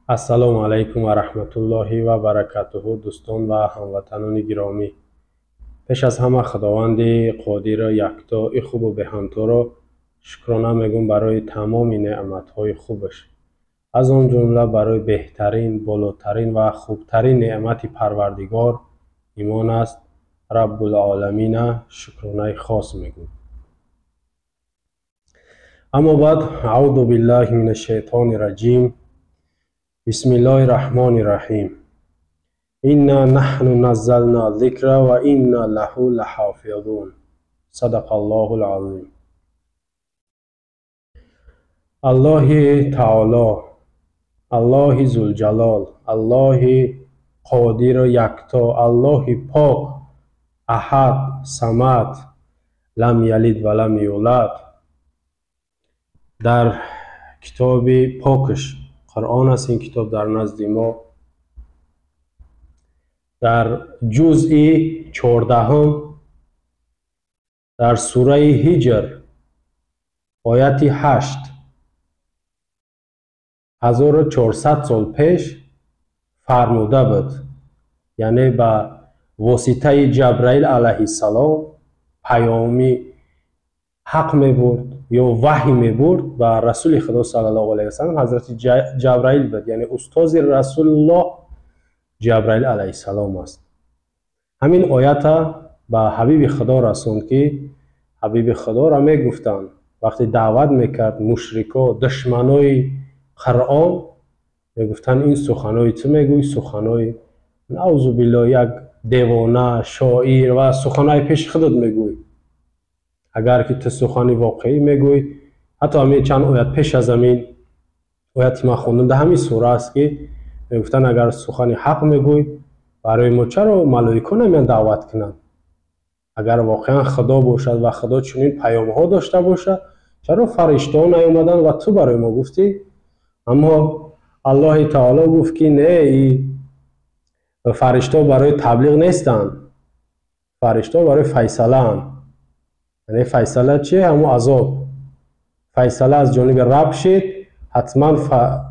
السلام علیکم و رحمت الله و برکاته دوستان و هموطنان گرامی. پیش از همه خداوند قادر یکتا خوب و بهانتو را شکرانه میگم برای تمام نعمتهای خوبش. از آن جمله برای بهترین، بالاترین و خوبترین نعمت پروردگار ایمان است. رب العالمین شکرانه خاص میگم. اما بعد اعوذ بالله من الشیطان الرجیم. بسم الله الرحمن الرحیم. انا نحن نزلنا الذکر و انا له لحافظون. صدق الله العظیم. الله تعالی، الله ذوالجلال، الله قادر یکتا، الله پاک، احد، صمد، لم یلد و لم یولد، در کتاب پاکش قرآن است. این کتاب در نزد ما در جزء 14 در سوره هجر آیت 8 1400 سال پیش فرموده بود، یعنی به واسطه جبرائیل علیه السلام پیامی حق می برد یا وحی می برد و رسول خدا صلی الله علیه و سلم حضرت جبرائیل بود، یعنی استاد رسول الله جبرائیل علیه السلام است. همین آیت به حبیب خدا رسوند که حبیب خدا را می گفتند وقتی دعوت میکرد مشرکا دشمنای قرآن می گفتند این سخنای تو میگوی، سخنای نعوذ بالله یک دیوانه، شاعر و سخنای پیش خودت میگوی. اگر که تو سخنی واقعی میگوی، حتی همین چند آیت پیش از همین آیت ما خوندم در همین سوره است که میگفتن اگر سخنی حق میگوی برای ما چرا ملائکه نمیان دعوت کنند؟ اگر واقعا خدا باشد و خدا چنین پیام ها داشته باشد چرا فرشته ها نیامدن و تو برای ما گفتی؟ اما الله تعالی گفت که نه، این فرشته برای تبلیغ نیستند، فرشته برای فیصله اند. یعنی فیصله چیه؟ همون عذاب. فیصله از جانب رب شد، حتما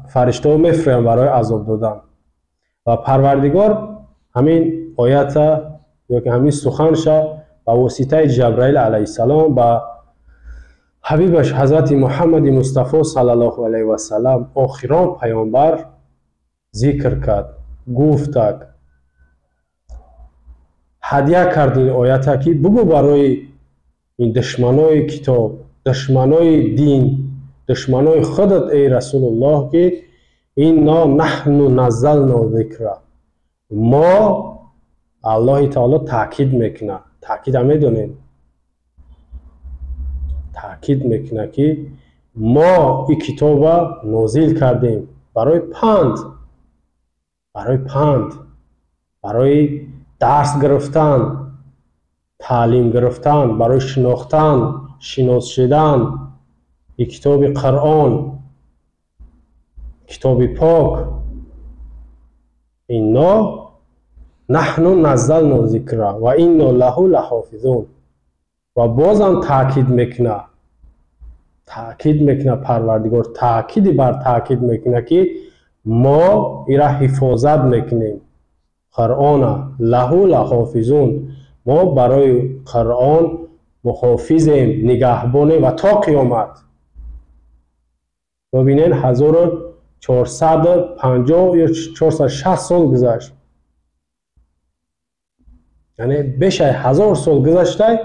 فرشته ها میفرستند برای عذاب دادن. و پروردگار همین آیت یا که همین سخنش با واسطه جبرائیل علیه السلام با حبیبش حضرت محمد مصطفی صلی الله علیه و سلم آخرین پیامبر ذکر کرد، گفت هدیه کرد این آیت که بگو برای این دشمنای کتاب، دشمنای دین، دشمنای خودت ای رسول الله که اینا نحن نزلنا ذکر، ما الله تعالی تاکید میکنه، تاکید هم میدونید، تاکید میکنه که ما این کتاب نازل کردیم برای پند، برای پند، برای درس گرفتن، تعلیم گرفتن، برای شناختن، شناس شدن. این کتاب قرآن، کتاب پاک، اینا نحن نزلنا ذکر و اینا له لحافظون. و بازم تاکید میکنه پروردگار، تاکید بر تاکید میکنه که ما ایرا حفاظت میکنیم. قرآن له لحافظون، ما برای قرآن محافظیم، نگهبانیم و تا قیامت. ببینین 1450 یا 460 سال گذشت، یعنی بیش از 1000 سال گذشته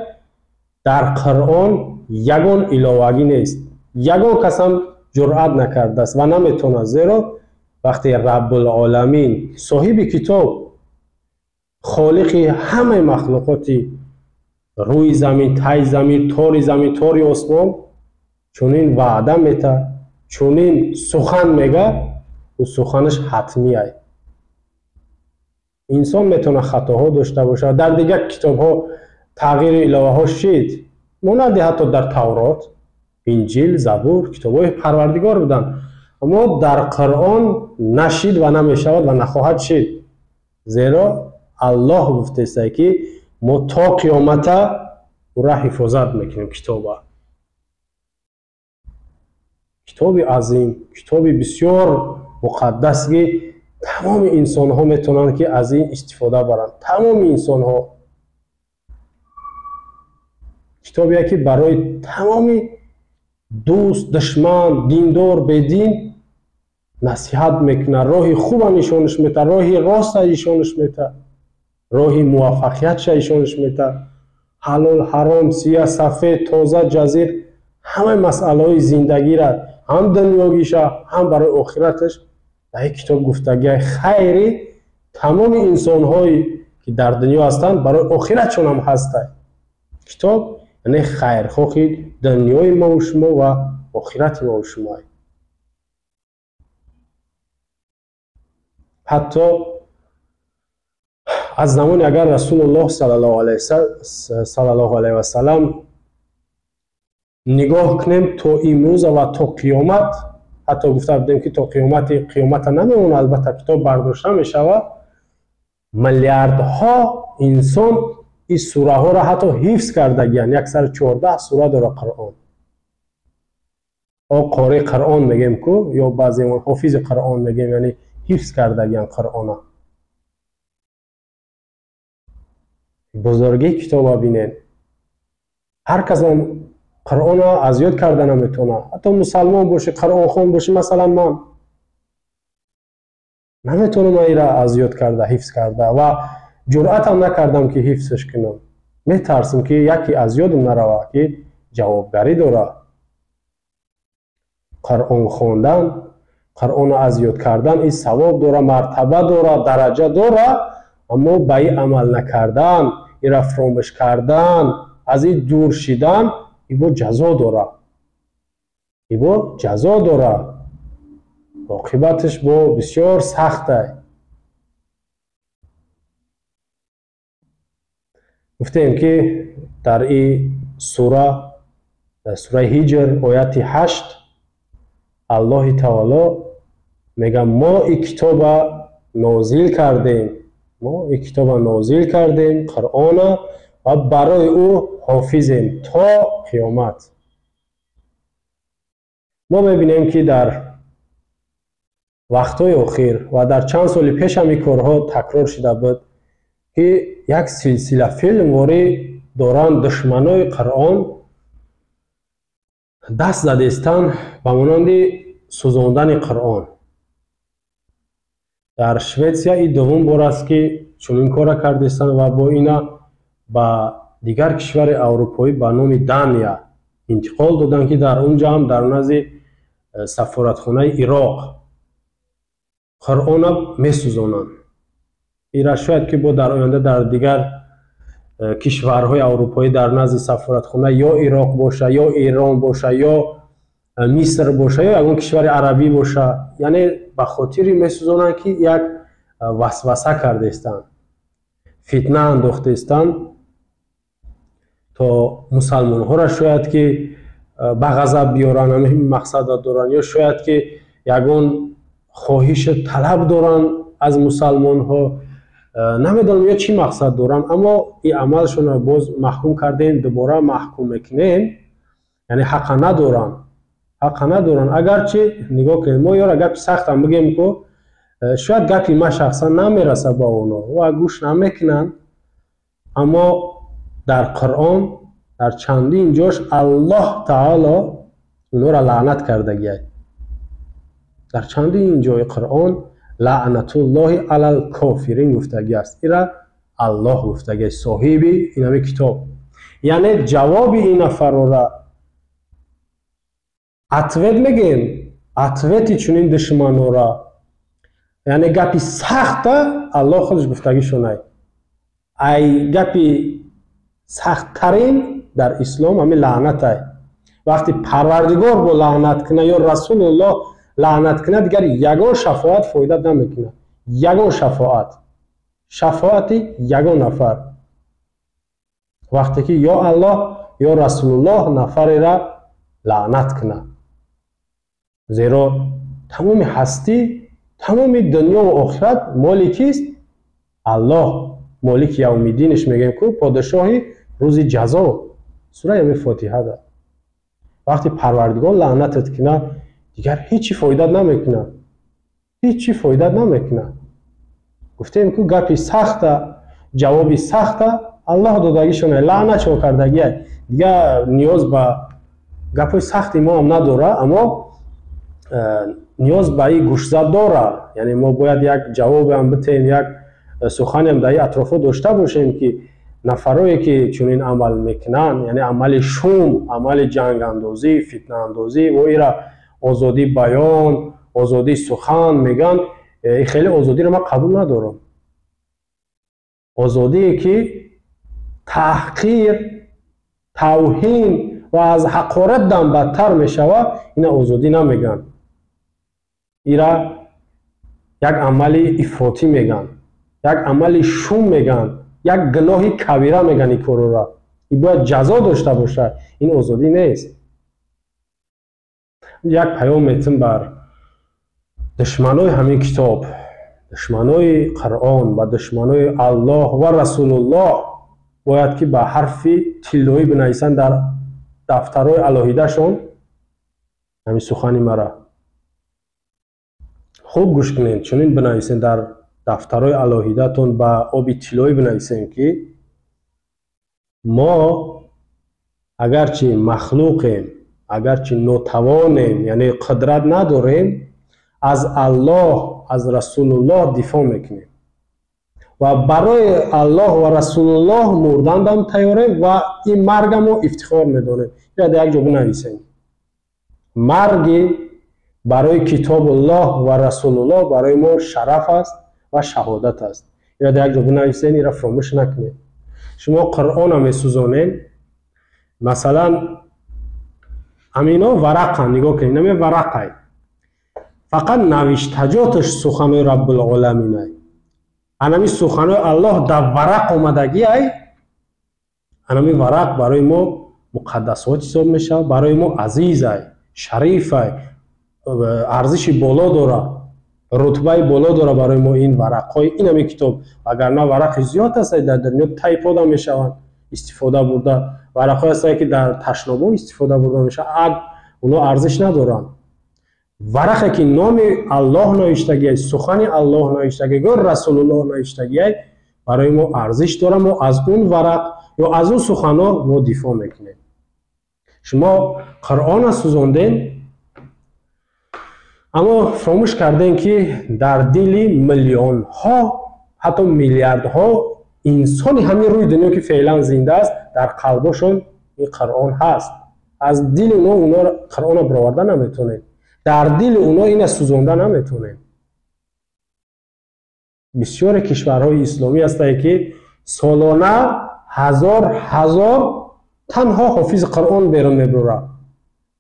در قرآن یگان الهوگی نیست، یگان کس هم جرأت نکرده است و نمیتونه، زیرا وقتی رب العالمین صاحب کتاب، خالق همه مخلوقاتی روی زمین، تای زمین، تاری زمین، تاری آسمان چنین وعده میده، چنین سخن میگه و سخنش حتمیه. انسان میتونه خطاها داشته باشه، در دیگر کتاب ها تغییر الهه ها شد، مانند حتی در تورات، انجیل، زبور کتاب های پروردگار بودن، اما در قرآن نشد و نمیشود و نخواهد شد، زیرا الله گفته است که ما تا قیامت او را حفاظت میکنیم. کتاب عظیم، کتاب بسیار مقدس که تمام انسان ها میتونن که از این استفاده برن. تمام انسان ها کتابی که برای تمام دوست، دشمن، دیندار، بدین نصیحت میکنه، راه خوب نشونش میده، راه راست نشونش میده، راه موفقیت نشونش میده. حلال، حرام، سیاه، سفید، تازه، جزیر، همه مسئله های زندگی را هم دنیاییش هم برای آخرتش در این کتاب گفتگی خیری تمام انسان هایی که در دنیا هستند برای آخرتشون هم هستند. کتاب یعنی خیرخواهی دنیای ما و شما و آخرت ما و شما. حتی از زمان اگر رسول الله صلی الله علیه و سلم نگاه کنیم تا امروز و تا قیامت، حتی گفته بودیم که تا قیامت نمیمونه، البته کتاب برداشته میشود، میلیاردها انسان این سوره ها را حتی حفظ کردگیان. 114 سوره داره قرآن. قاری قرآن میگیم که یا بعضی ما حافظ قرآن میگیم، یعنی حفظ کردگیان قرآن. بزرگی کتاب ببینید. هر کس قرآن از یاد کرده نمیتونه. حتی مسلمان باشه، قرآن خوان باشه، مثلا من نمیتونم ایرا از یاد کرده، حفظ کرده و جرأت هم نکردم که حفظش کنم. میترسم که یکی از یادم نروه که جوابداری داره. قرآن خواندن، قرآن از یاد کردن این ثواب داره، مرتبه داره، درجه داره، اما به این عمل نکردن، این را فراموش کردن، از این دور شدن، این با جزا داره. این با جزا داره. عاقبتش با بسیار سخته. گفتیم که در این سوره هجر آیت 8 الله تعالی میگه ما این کتاب نازل کردیم، قرآن و برای او حافظیم تا قیامت. ما میبینیم که در وقتهای اخیر و در چند سال پیش هم این کارها تکرار شده بود که یک سلسله فیلم واری دارن دشمنای قرآن دست زدستان به مانند سوزاندن قرآن. در شویتسیا این دوم بار است که چنین کار کردستان و با اینا با دیگر کشور اروپایی به نام دانیا انتقال دادن که در اونجا هم در نزد سفارتخانه عراق قرآن میسوزانند. ایرا شاید که با در آینده در دیگر کشورهای اروپایی در نزد سفارتخانه یا عراق باشه یا ایران باشه یا مصر باشه یا اون کشور عربی باشه، یعنی به خاطر میسوزانند که یک وسوسه کرده استند، فتنه انداخته استند تا مسلمان ها را شاید که به غضب بیارن، همین مقصد دارن، یا شاید که یگان خواهش طلب دارن از مسلمان ها، نمیدونم یا چی مقصد دارن، اما این عملشون را باز محکوم کردیم، دوباره محکوم میکنیم. یعنی حق ندارن. اگرچه نگاه کنیم ما یار گپ سخت هم بگیم که شاید گپی ما شخصا نمیرسه با اونا و گوش نمیکنن، اما در قرآن در چندین جاش الله تعالی اونا را لعنت کرده گیه. در چندین جای قرآن لعنت الله علی الکافرین گفتگی است. ایرا الله گفتگی صاحب این کتاب. یعنی جواب این نفر را اتوید میگیم، اتویدی چونین دشمنو را، یعنی گپی سخته الله خودش گفتگی شونه. ای گپی سخت ترین در اسلام همین لعنت های. وقتی پروردگار با لعنت کنه یا رسول الله لعنت کنه دیگر یگان شفاعت فایده نمیکنه. یگان شفاعت یگان نفر. وقتی که یا الله یا رسول الله نفر را لعنت کنه، زیرا تمام هستی، تمام دنیا و آخرت مالکی است الله. مالک یوم الدینش میگیم که پادشاهی روز جزا. سوره فاتحه ده. وقتی پروردگار لعنتت کنه دیگر هیچی فایده نمیکنه. هیچی فایده نمیکنه. گفتیم که گپی سخته، جوابی سخته، الله دادگیشونه، لعنتشون کردگیه، دیگه نیاز به گپای سختی ما هم نداره، اما نیاز به این گوشزد داره. یعنی ما باید یک جواب هم بتیم، یک سخنی هم در این اطرافو داشته باشیم که نفرایی که چنین عمل میکنن، یعنی عمل شوم، عمل جنگ اندازی، فتنه اندازی و ایرا آزادی بیان، آزادی سخن میگن، خیلی آزادی رو من قبول ندارم. آزادی که تحقیر، توهین و از حقارت دم بدتر میشوه، این آزادی نمیگن. ایرا یک عمل افراطی میگن، یک عمل شوم میگن، یک گناه کبیره میگن. این کارو را این باید جزا داشته باشه، این آزادی نیست. یک پیام میتونم بر دشمنای همین کتاب، دشمنای قرآن و دشمنای الله و رسول الله، باید که به حرف طلایی بنویسن در دفترهای علاهیده شون. همین سخنی مرا خوب گوش کنین، چنین بنویسین در دفترهای علاهیده تون، به آب طلایی بنویسین که ما اگرچه مخلوقیم، اگرچه ناتوانیم، یعنی قدرت نداریم، از الله، از رسول الله دفاع میکنیم و برای الله و رسول الله مردن هم تیاریم و این مرگ هم افتخار میدانیم. یا در یک جا بنویسیم مرگ برای کتاب الله و رسول الله برای ما شرف است و شهادت است. یا در یک جا بنویسین، این را فراموش نکنید. شما قرآن هم میسوزانین، مثلا امینا ورقه نگاه کنید، نمی ورقه فقط نوشتجاتش سخن رب العالمینه، انمی سخن الله در ورق آمدگی ای، انمی ورق برای ما مقدسات حساب میشه، برای ما عزیز ای، شریف ای، ارزش بالا داره، رتبه بالا داره برای ما این ورق های. این همی کتاب اگر نه ورق زیاد است در دنیا تایپ داده میشوند، استفاده برده ورق های است که در تشنابه استفاده برده میشه، اونا ارزش ندارن. ورقی که نام الله نوشتگی، سخن الله نوشتگی، رسول الله نوشتگی برای ما ارزش داره. ما از اون ورق یا از اون سخن‌ها ما دفاع میکنیم. شما قرآن سوزاندین، اما فراموش کردین که در دل میلیون ها، حتی میلیارد ها انسانی همین روی دنیا که فعلا زنده است، در قلبشون این قرآن هست. از دل اونا قرآن رو برآورده نمیتونید، در دل اونا این سوزانده نمیتونید. بسیار کشورهای اسلامی هستند که سالانه هزار تنها حافظ قرآن بیرون میبره،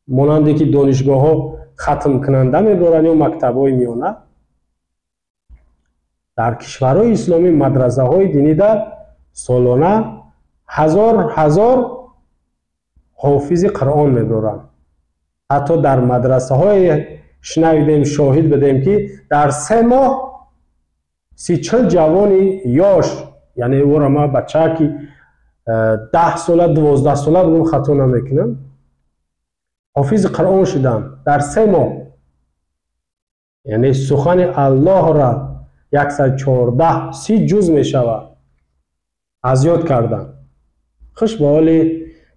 مانندی که دانشگاه ها ختم کننده میبرن یا مکتب های میانه. در کشورهای اسلامی مدرسه های دینی در سالانه هزار حافظ قرآن میبرن. حتی در مدرسه های شنیدیم، شاهد بدیم که در 3 ماه 30-40 جوانی یاش، یعنی او را ما بچه که 10 ساله 12 ساله بگم خطا نمیکنم، حافظ قرآن شدن در 3 ماه. یعنی سخن الله را 114 جز می شود از یاد کردن. خوش به حال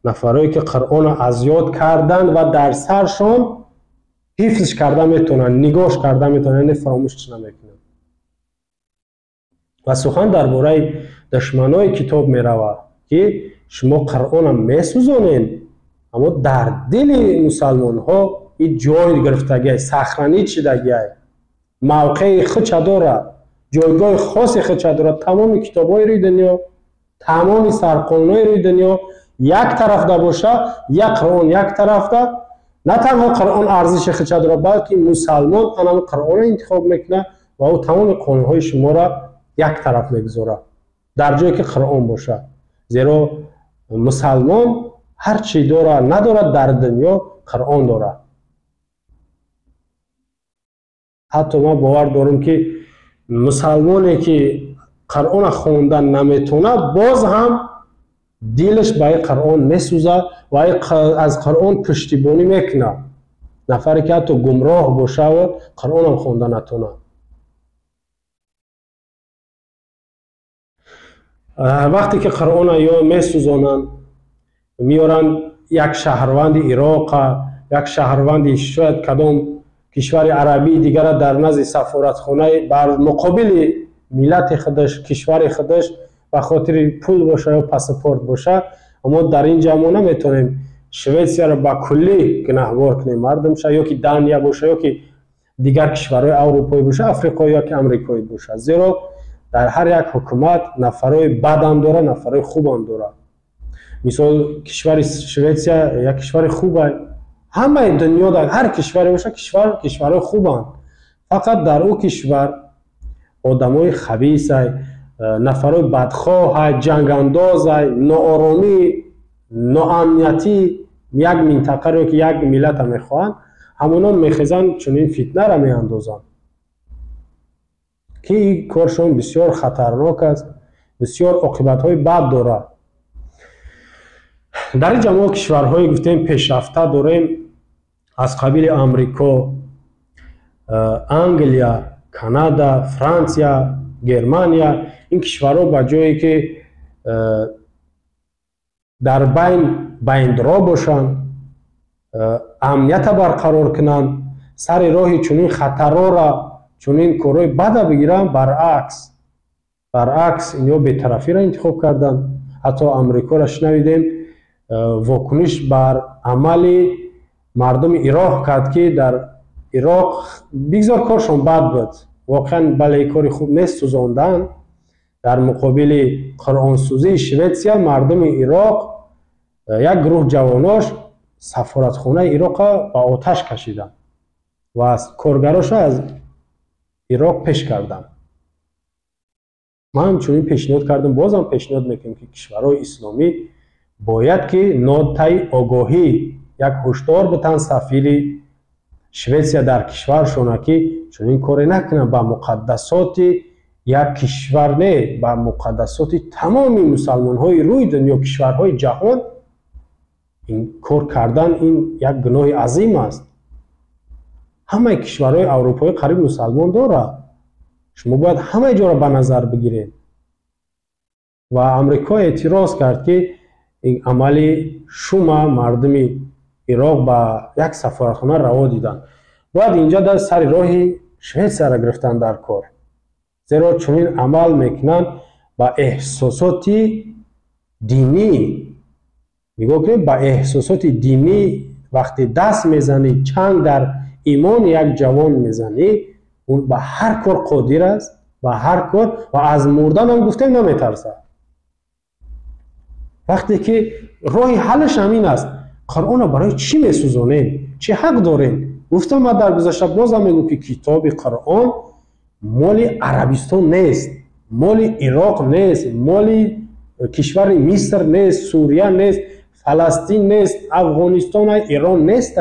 نفرایی که قرآن از یاد کردن و در سرشان حفظش کرده میتونن، نگاهش کرده میتونن، یعنی فراموشش نمیکنن. و سخن درباره دشمنای کتاب میروه که شما قرآن هم میسوزانین، اما در دل مسلمان ها این جای گرفتگی، صخره‌ای چیدگی، موقع خود داره، جایگاه خاص خود داره. تمام کتاب‌های روی دنیا، تمام سرقانون‌های روی دنیا یک طرف ده باشه، یک قرآن یک طرف ده. نه تنها قرآن ارزش خود داره، بلکه مسلمان هم قرآن انتخاب میکنه و او تمام قانون‌های شما را یک طرف میگذاره در جایی که قرآن باشه. زیرا مسلمان هر چی داره نداره در دنیا قرآن داره. حتی ما باور دارم که مسلمانی که قرآن خواندن نمیتونه، باز هم دلش به قرآن میسوزه و از قرآن پشتیبانی میکنه. نفری که حتی گمراه باشه و قرآن هم خوانده نتونه، وقتی که قرآن یا میسوزانند میارن یک شهروند عراق، یک شهروند شاید کدام کشور عربی دیگر در نزد سفارتخانه بر مقابل ملت خودش، کشور خودش به خاطر پول باشه یا پاسپورت باشه، اما در اینجا ما نمیتونیم شویتسیا را با کلی گناهکار کنیم مردم شه، یا که دانیا باشه یا که دیگر کشورهای اروپایی باشه، افریقایی یا که امریکایی باشه. زیرا در هر یک حکومت نفرای بد هم داره، نفرای خوب هم داره. مثال کشور شویتسیا یک کشور خوبه، همه دنیا در هر کشوری باشه کشورهای خوبن، فقط در او کشور آدمای خبیث، نفرای بدخواه، جنگ انداز، ناآرامی، ناامنیتی یک منطقه رو که یک ملت میخوان، همونا میخزن چنین فتنه را میاندازن که این کارشون بسیار خطرناک است، بسیار عاقبت های بد داره. در این جمع کشورهای گفتیم پیشرفته داریم، از قبیل امریکا، انگلیا، کانادا، فرانسیا، گرمانیا. این کشورها با جایی که در بین را باشن، امنیت برقرار کنن، سر راه چنین خطرها را، چنین کارهای بد بگیرن، برعکس اینو بی‌طرفی را انتخاب کردن. حتی امریکا را شنیدیم واکنش بر عمل مردم عراق کرد که در عراق بگذار کارشون بد بود، واقعا بله کاری خوب نیست سوزاندن. در مقابل قرآن سوزی شویتسیا مردم عراق یک گروه جواناش سفارتخانه عراق با آتش کشیدن و از کارگراش از عراق پیش کردن. ما همچنین پیشنهاد کردم، بازم پیشنهاد میکنیم که کشورهای اسلامی باید که نوتای آگاهی یک هشدار بتن سفیر شویتسیا در کشورشون که چنین کاری نکنن، با مقدسات یک کشور نه، با مقدسات تمام مسلمان های روی دنیا، کشورهای جهان این کار کردن این یک گناه عظیم است. همه کشورهای اروپایی قریب مسلمان داره، شما باید همه جا را به نظر بگیرید. و امریکا اعتراض کرد که این عمل شما مردم عراق با یک سفارتخانه روا دیدن، باید اینجا در سر راه شویتسیا را گرفتن در کار، زیرا چنین عمل میکنن با احساسات دینی. نگاه کنید، با احساسات دینی وقتی دست میزنی، چنگ در ایمان یک جوان میزنی، اون به هر کار قادر است، و هر کار، و از مردن هم گفته نمیترسه. وقتی که راه حلش همین است، قرآن برای چی میسوزانین؟ چه حق دارین؟ گفتم ما در گذشته بازم میگم که کتاب قرآن مال عربستان نیست، مال عراق نیست، مال کشور مصر نیست، سوریه نیست، فلسطین نیست، افغانستان، ایران نیست.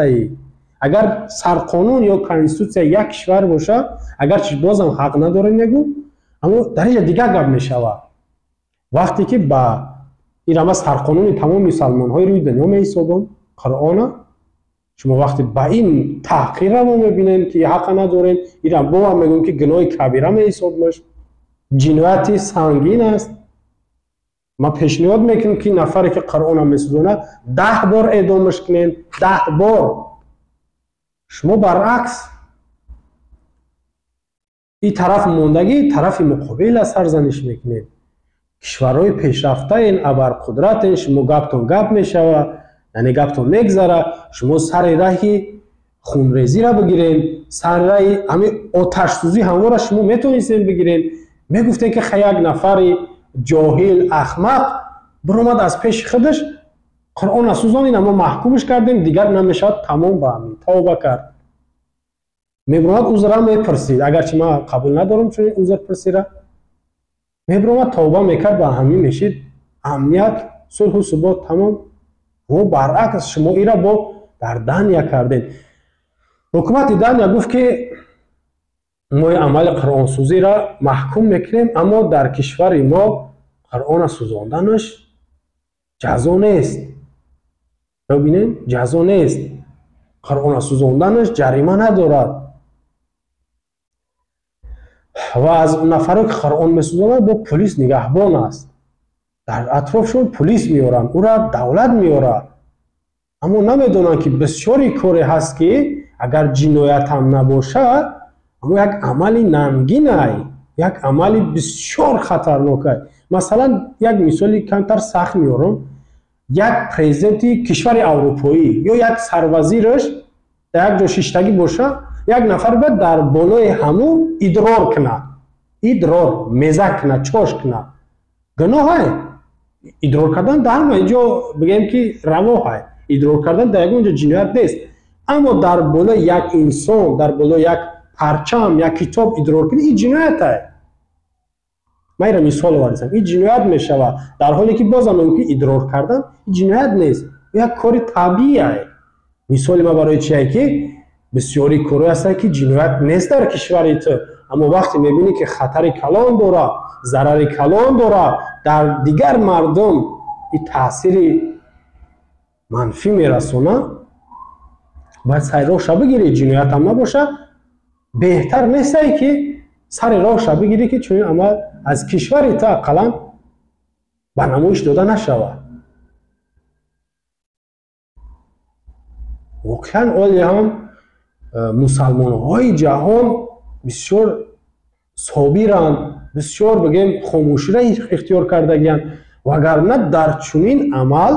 اگر سرقانون یا کانستیتوسیا یک کشور باشه، اگرچه بازم حق نداره نگو، اما در اینجا دیگه گپ میشوه. وقتی که با این سرقانون تمام مسلمان های روی دنیا میحسابن قرآن، شما وقتی با این تحقیر رو میبینین که حق ندارین، ایران با هم میگن که گناه کبیره میحساب میشه، جنایت سنگین است. ما پیشنهاد میکنیم که نفری که قرآن میسوزونه 10 بار اعدامش کنین، 10 بار. شما برعکس این طرف موندگی طرف مقابل از سرزنش میکنید. کشورهای پیشرفته این ابرقدرت این، شما گپتون گپ میشوه، یعنی گپتون میگذره، شما سر راه خونریزی را بگیرین، سر راه همین آتش سوزی همه را شما میتونید بگیرین. میگفتین که یک نفر جاهل احمق برآمد از پیش خودش قرآن سوزانید، اما محکومش کردیم، دیگر نمیشد، تمام با همین توبه کرد. میبرامد عذر میپرسید، اگرچه ما قبول ندارم چون عذر پرسیده، میبرامد توبه میکرد، با همین میشید امنیت، صلح و ثبات تمام. و برعکس شما ایرا با در دنیا کردین. حکومت دنیا گفت که ما عمل قرآن سوزی را محکوم میکنیم، اما در کشور ما قرآن سوزاندنش جزا نیست. ببینید جزا نیست، قرآن سوزاندنش جریمه ندارد. و از نفری که قرآن میسوزاند با پلیس نگهبان است. در اطرافشون پلیس میارن، او را دولت میاره، اما نمیدونن که بسیاری کاری هست که اگر جنایت هم نباشه اما یک عملی نمگینه، یک عملی بسیار خطرناکه. مثلا یک مثالی کمتر سخت میارم، یک پرزیدنت کشور اروپایی یا یک سروزیرش در یک جا شیشتگی باشه، یک نفر باید در بالای همو ادرار کنه، ادرار میزه کنه، چاش کنه، گناه های ادرار کردن در ما اینجا بگیم که روا های، ادرار کردن در اونجا جنایت نیست، اما در بالای یک انسان، در بالای یک پرچم، یک کتاب ادرار کنه این جنایت های. من این مثال واردم، این جنایت میشوه، در حالی که بازم ممکن ادرار کردن این جنایت نیست، یک کار طبیعیه. مثال ما برای چیه که بسیاری کارهای هست که جنایت نیست در کشور تو، اما وقتی میبینی که خطر کلان داره، ضرر کلان داره، در دیگر مردم این تاثیر منفی میرسونه، باید سر راهش بگیری. جنایت هم نباشه، بهتر نیست که سر راهش بگیری که چون عمل از کشور تا اقلا به نمایش داده نشود. واقعا اولی هم مسلمان های جهان بسیار صابرن، بسیار بگیم خاموشی را اختیار کردگیان، وگرنه در چنین عمل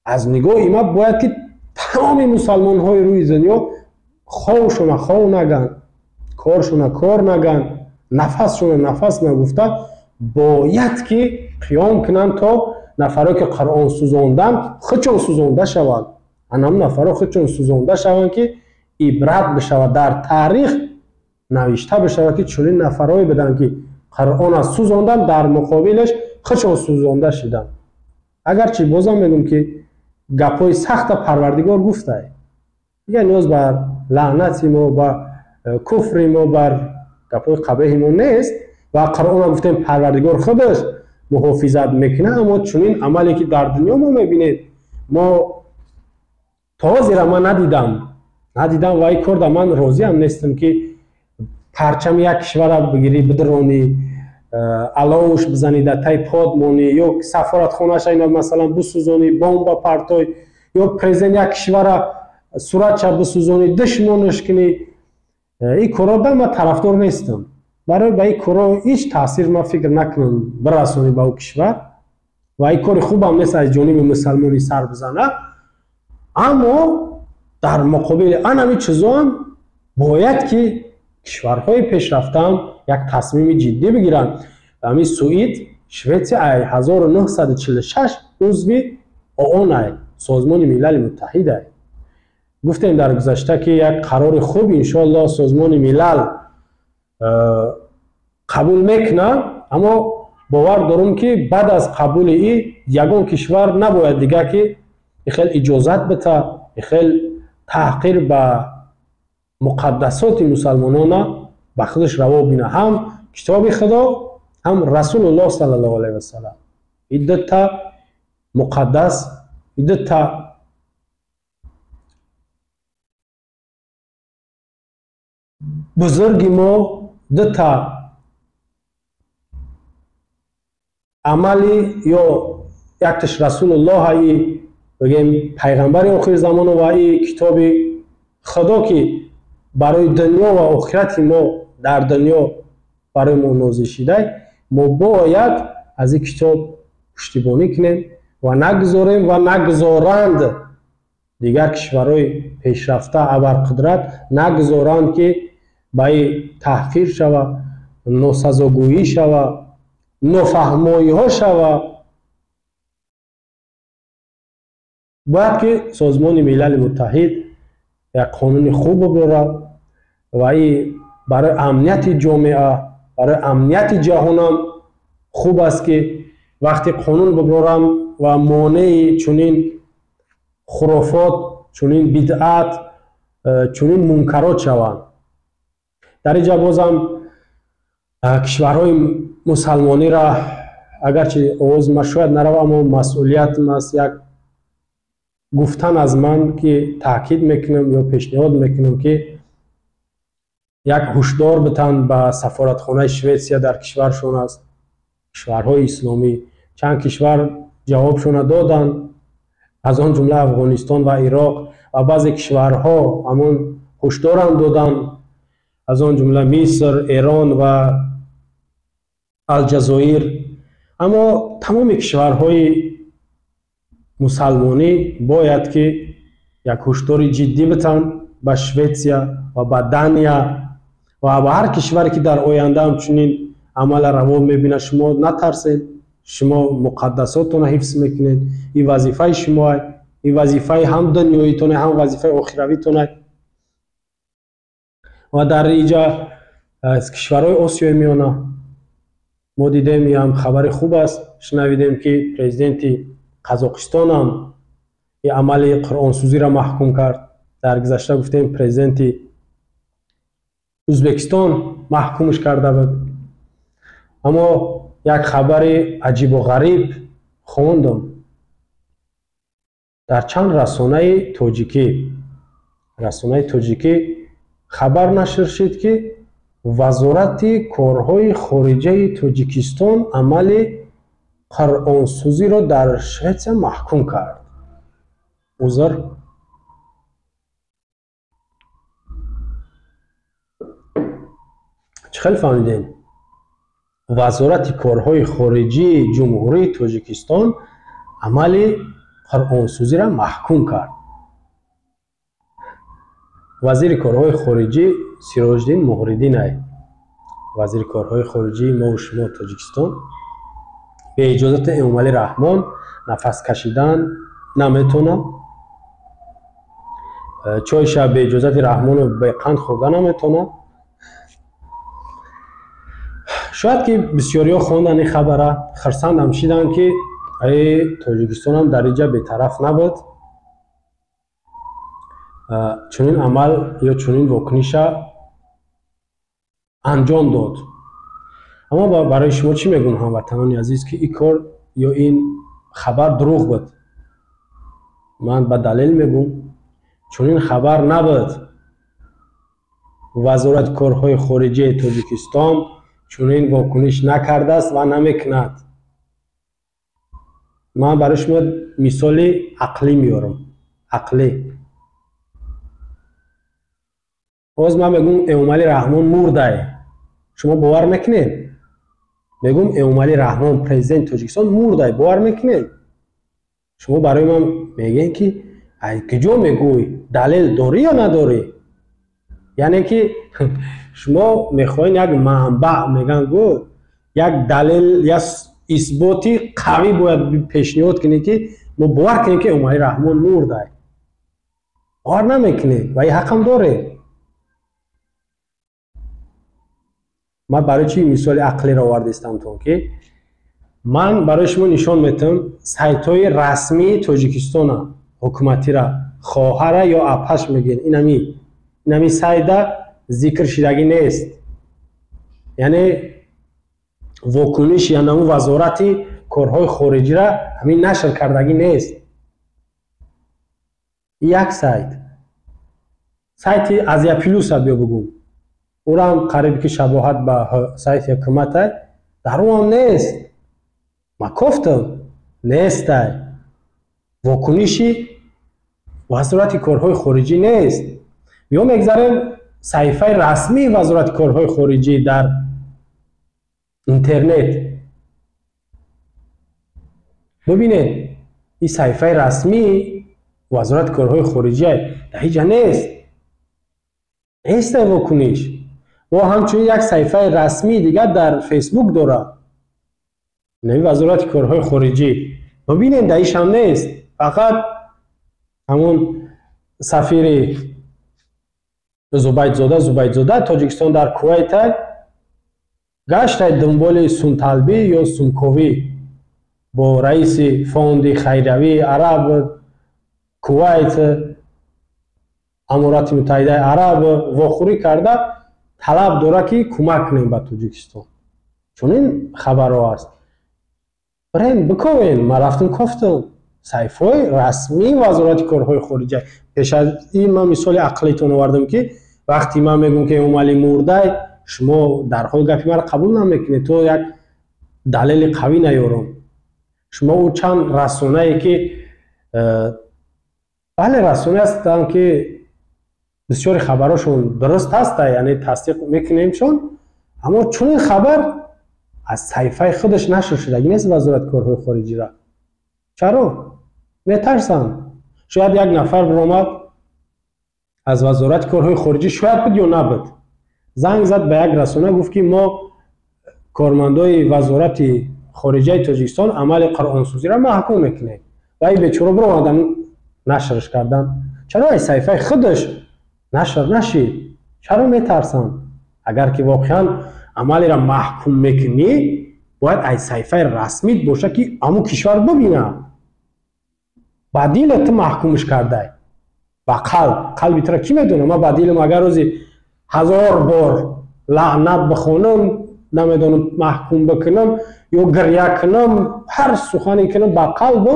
از نگاه ما باید که تمام مسلمان های روی دنیا خوشون خو نگن، کارشون کار نگن، نفسشون نفس نگفته، باید که قیام کنن تا نفرها که قرآن سوزاندن خودشون سوزانده شوند. هم نفرها خودشون سوزانده شوند که عبرت بشود، در تاریخ نوشته بشود که چنین نفرهایی بدن که قرآن از سوزاندن، در مقابلش خودشون سوزانده شدن. اگرچه بازم میگم که گپای سخت پروردگار گفته، دیگه نیاز بر لعنت ما و کفر ما بر گپای قبیح ما نیست و قرآن گفتیم پروردگار خودش محافظت میکنه. اما چنین عملی که در دنیا ما میبینید، ما تازه را من ندیدم و این کار من راضی هم نیستم که پرچم یک کشور بگیری بدرانی، علاوش بزنی در تای پاد مونی، یا سفارت خونهش اینا مثلا بسوزانی، بمب پرتای، یا پرزیدنت یک کشور صورتش بسوزانی، دشمنش کنی. این کارا به من طرفدار نیستم. برای به این کارا هیچ تاثیر ما فکر نکنم برسونی به او کشور و این کار خوب هم نیست از جانب مسلمانی سر بزنه. اما در مقابل همین چیزا هم باید که کشورهای پیشرفته هم یک تصمیم جدی بگیرن. همین سوئد، شویتزر 1946 عضو OON سازمان ملل متحد. گفتیم در گذشته که یک قرار خوب انشاءالله سازمان ملل قبول میکنه، اما باور دارم که بعد از قبول این یگان کشور نباید دیگه که خیلی اجازت بده، خیلی تحقیر به مقدسات مسلمانان به خودش روا بینه. هم کتاب خدا، هم رسول الله صلی الله علیه و سلم، این دو تا مقدس، این دو تا بزرگی ما، دو تا عملی یا یکتش رسول الله ای بگیم پیغمبر آخر زمان و ای کتاب خدا که برای دنیا و آخرت ما در دنیا برای ما نازل شده، ما باید از این کتاب پشتیبانی کنیم و نگذاریم و نگذارند دیگر کشورهای پیشرفته ابرقدرت نگذارند که به تحقیر شوه، ناسزاگویی شوه، نافهمایی ها شوه. باید که سازمان ملل متحد یک قانون خوب ببره و این برای امنیت جامعه، برای امنیت جهان هم خوب است که وقتی قانون ببرن و مانع چنین خرافات، چنین بدعت، چنین منکرات شوند. در اینجا بازم کشورهای مسلمانی را اگرچه آواز ما شاید نرو، اما مسئولیت است یک گفتن از من که تاکید میکنم یا پیشنهاد میکنم که یک هشدار بتن به سفارتخانه شویتزر در کشورشون است، کشورهای اسلامی چند کشور جوابشون دادن، از آن جمله افغانستان و عراق و بعضی کشورها همون هشدار دادن، از آن جمله مصر، ایران و الجزایر. اما تمام کشورهای مسلمانی باید که یک هشدار جدی بتن به شویتسیا و به دانیا و به هر کشوری که در آینده همچنین عمل روا میبینه شما نترسید، شما مقدساتتون حفظ میکنید، این وظیفه شما، این وظیفه هم دنیاییتونه هم وظیفه اخرویتونه. و در اینجا از کشورهای آسیای میانه ما دیدیم هم خبر خوب است، شنویدیم که پرزیدنت قزاقستان هم این عمل قرآن سوزی را محکوم کرد. در گذشته گفتیم پرزیدنت ازبکستان محکومش کرده بود. اما یک خبر عجیب و غریب خوندم در چند رسانه تاجیکی خبر نشر شد که وزارت کارهای خارجه تاجیکستان عمل قرآنسوزی را در شویتسیا محکوم کرد. عذر چه خیلی فهمیدین؟ وزارت کارهای خارجی جمهوری تاجیکستان عمل قرآنسوزی را محکوم کرد. وزیر کارهای خارجی سیراجدین مهردین، وزیر کارهای خارجی ما و شما تاجیکستان، به اجازت امامعلی رحمان نفس کشیدن نمیتونه، چای شب به اجازت رحمان و به قند خوردن نمیتونه. شاید که بسیاری ها خوندن این خبره خرسند هم شدن که تاجیکستان هم در اینجا بی‌طرف نبود، چنین عمل یا چنین واکنش انجام داد. اما برای شما چی میگم هموطنان عزیز که این کار یا این خبر دروغ بود؟ من به دلیل میگم چنین خبر نبود. وزارت کارهای خارجه تاجیکستان چنین واکنش نکرده است و نمیکند. من برای شما مثال عقلی میارم. عقلی باز من میگم امامعلی رحمان مرده، شما باور میکنید؟ میگم امامعلی رحمان پرزیدنت تاجیکستان مرده، باور میکنید؟ شما برای من میگین که ای کجا میگوی؟ دلیل داری یا نداری؟ یعنی که شما میخواین یک منبع میگن گو یک دلیل یا اثباتی قوی باید پیشنهاد کنید که ما باور کنیم که امامعلی رحمان مرده. باور نمیکنید و این حق هم داره. من برای چی مثال عقلی را آوردم تون که من برای شما نشان میتم سایت های رسمی تاجیکستان حکومتی را خواهر یا اپش میگن اینمی سایت ذکر شدگی نیست، یعنی واکنش یا نمو وزارت کارهای خارجی را همین نشر کردگی نیست. یک سایت ازیا پلوس بیا بگم او را هم قریب که شباهت به سایت حکومت در اون هم نیست. ما گفتم نیست، واکنشی وزارت کارهای خارجی نیست. یا میگذاریم صحیفه رسمی وزارت کارهای خارجی در اینترنت ببینید، این صحیفه رسمی وزارت کارهای خارجی در اینجا نیست واکنش. و همچنین یک صحیفه رسمی دیگر در فیسبوک داره، نمی وزارت کارهای خارجی، ببینید در ایش هم نیست. فقط همون سفیر زبیدزاده تاجیکستان در کویت گشت دنبال سونطلبی یا سونکوی با رئیس فوند خیریوی عرب کویت امارات متحده عرب واخوری کرده، طلب داره که کمک کنیم به تاجیکستان. چون این خبر ها است. برین بکنین، من رفتم گفتم صحیفه رسمی وزارت کارهای خارجه. پیش از این من مثال عقلیتون آوردم که وقتی من میگم که امامعلی مرده شما در حال گپی مرا قبول نمیکنید، تو یک دلیل قوی نیارم. شما او چند رسانه‌ای که بله رسانه هستند که بسیاری خبراشون درست هست، یعنی تصدیق میکنیم چون، اما چون این خبر از صحیفه خودش نشر شده نیست وزارت کارهای خارجی را. چرا؟ میترسن شاید یک نفر برآمد از وزارت کارهای خارجی، شاید بود یا نبود، زنگ زد به یک رسانه گفت که ما کارمندای وزارت خارجه تاجیکستان عمل قرآنسوزی را محکوم میکنیم و این بیچاره برآمدن نشرش کردن. چرا این صحیفه خودش نشر نشید؟ چرا میترسن؟ اگر که واقعا عملی را محکوم میکنی باید این صحیفه رسمی باشه که امو کشور ببینه بدیل تو محکومش کرده و قلبی تو را کی میدونه؟ ما بدیلم اگر روزی 1000 بار لعنت بخونم، نمیدونم محکوم بکنم یا گریه کنم، هر سخنی کنم با قلب،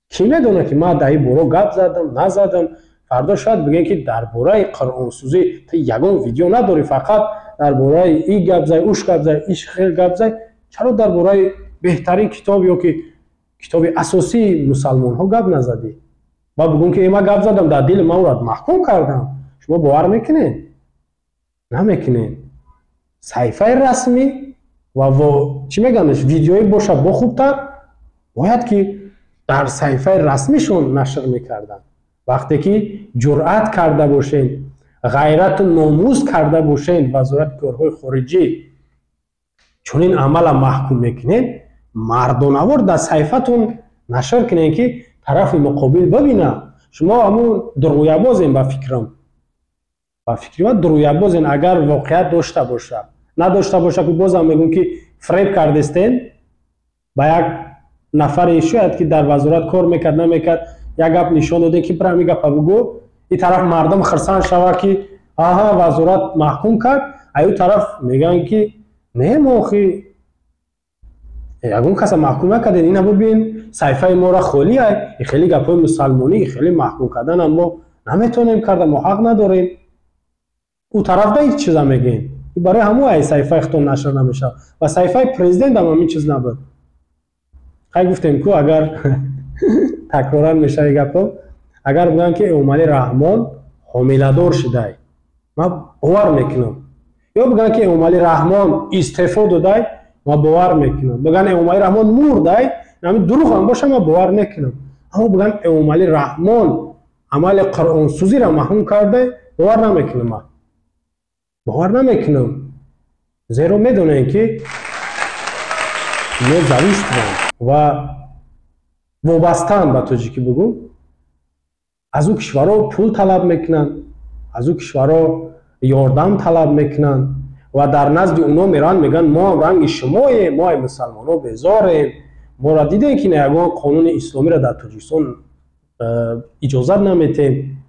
کی میدونه که ما دایی برو گپ زدم نزدم؟ فردا شاید بگه که درباره قرآنسوزی تو یگان ویدیو نداری، فقط درباره این گپ زدی، اوش گپ زدی، ایش خیلی گپ زدی، چرا درباره بهترین کتاب یا که کتاب اساسی مسلمان ها گپ نزدی؟ با بگم که ما گپ زدم در دل ما را محکوم کردم. شما باور میکنین؟ نمیکنین. صحیفه رسمی و چی میگنش ویدیویی باشه با خوبتر باید که در صحیفه رسمیشون نشر میکردن. وقتی که جرأت کرده باشین، غیرت و ناموس کرده باشین، وزارت کارهای خارجی چون این عمل محکوم میکنین، مردانوار در صحیفتون نشر کنین که طرف مقابل ببینه. شما همون درویابازین به فکرم، با فکری درویابازین. اگر واقعیت داشته باشه نداشته باشه که بازم میگم که فریب کردستین با یک نفر شاید که در وزارت کار میکرد نمیکرد یک گپ نشان داده که برای میگه بگو این طرف مردم خرسان شوه که آها وزارت محکوم کرد، ایو طرف میگن که نه موخی یگون کس محکوم نکرده، این ببین صحیفه ما را خالی ای خیلی گپای مسلمانی خیلی محکوم کردن اما نمیتونیم کرده، ما حق نداریم. او طرف ده هیچ چیزا میگین برای همون ای صحیفه اختون نشر نمیشه و صحیفه پرزیدنت هم این چیز نبود. خیلی گفتیم که اگر تکرارا میشه گپا، اگر بگن که امالی رحمان حامله دار شده ما باور میکنم، یا بگن که امالی رحمان استعفا داده ما باور میکنم، بگن امالی رحمان مرده نمی دروغ هم باشه ما باور میکنم، اما بگن امالی رحمان عمل قرآنسوزی را محکوم کرده باور نمیکنم. ما باور نمیکنم، زیرا میدونن که اینا زویست و وابستن به تاجیکی بگو، از او کشورها پول طلب میکنن، از او کشورها یاردم طلب میکنن و در نزد اونا میرن میگن ما رنگ شمایه، ما مسلمان ها بیزاریم، ما را دیدن که نیگان قانون اسلامی را در تاجیکستان اجازت نمیتیم.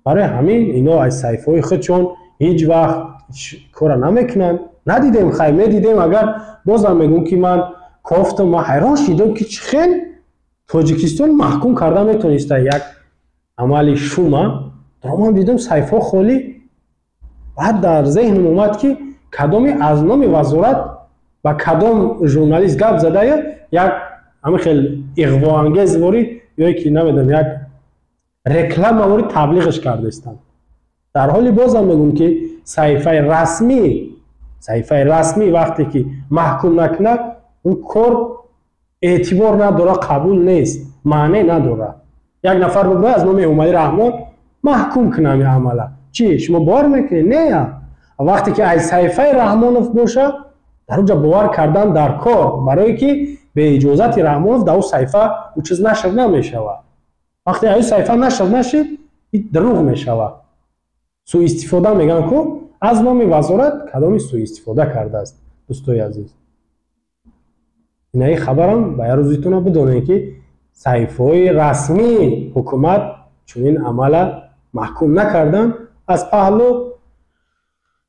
برای همین اینا از صحیفه های خودشون هیچ وقت کار نمیکنن. ندیدیم خیلی دیدیم، اگر بازم میگم که من گفتم ما حیران شدم که چخیل تاجیکستان محکوم کرده میتونسته یک عمل شوم، درمان دیدم صحیفه خالی. بعد در ذهنم اومد که کدامی از نام وزارت و کدام ژورنالیست گپ زده یک همه خیلی اغوا انگیز واری یا که نمیدونم یک رکلام واری تبلیغش کرده استن. در حالی بازم میگم که صحیفه رسمی وقتی که محکوم نکنه اون کار اعتبار نداره، قبول نیست، معنی نداره. یک نفر بگه از نام امالی رحمان محکوم کنم این عمله، چی شما باور میکنی؟ نه. وقتی که از صحیفه رحمانوف باشه در اونجا باور کردن در کار، برای که به اجازت رحمانوف در اون صحیفه اون چیز نشر نمیشوه. وقتی این صحیفه نشر نشید این دروغ میشوه. سوء استفاده میگن که از نام وزارت کدامی سوء استفاده کرده است. دوستای عزیز این خبرم به روزیتون بدونه که صحیفه رسمی حکومت چون این عمل محکوم نکردن، از پهلو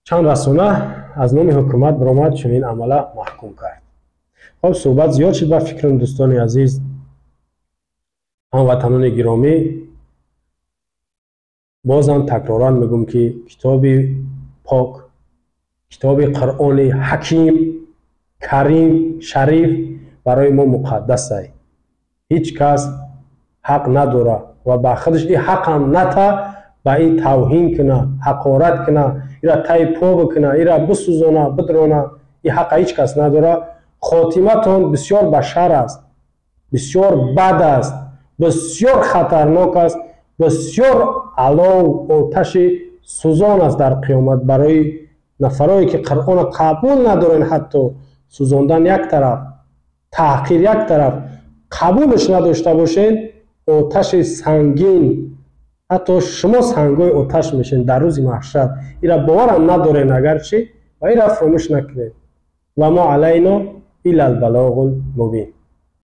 چند رسانه از نام حکومت برآمد چون این عمل محکوم کرد. خب صحبت زیاد شد با فکرم دوستان عزیز، هموطنان گرامی، بازم تکرارا میگم که کتاب پاک، کتاب قرآن حکیم کریم شریف برای ما مقدس است. هیچ کس حق نداره و با خودش این حق هم نتا با این توهین کنه، حقارت کنه، ایرا تای پا بکنه، ایرا بسوزانه، بدرانه. این حق هیچ کس نداره. خاتمتون بسیار بشر است، بسیار بد است، بسیار خطرناک است، بسیار علاو آتش سوزان است در قیامت برای نفرایی که قرآن قبول ندارن. حتی سوزاندن یک طرف، تحقیر یک طرف، قبولش نداشته باشین، آتش سنگین، حتی شما سنگای آتش میشین در روز محشر. ایرا باورم ندارین اگرچه و ایرا فراموش نکنید. و ما علینا الا البلاغ المبین.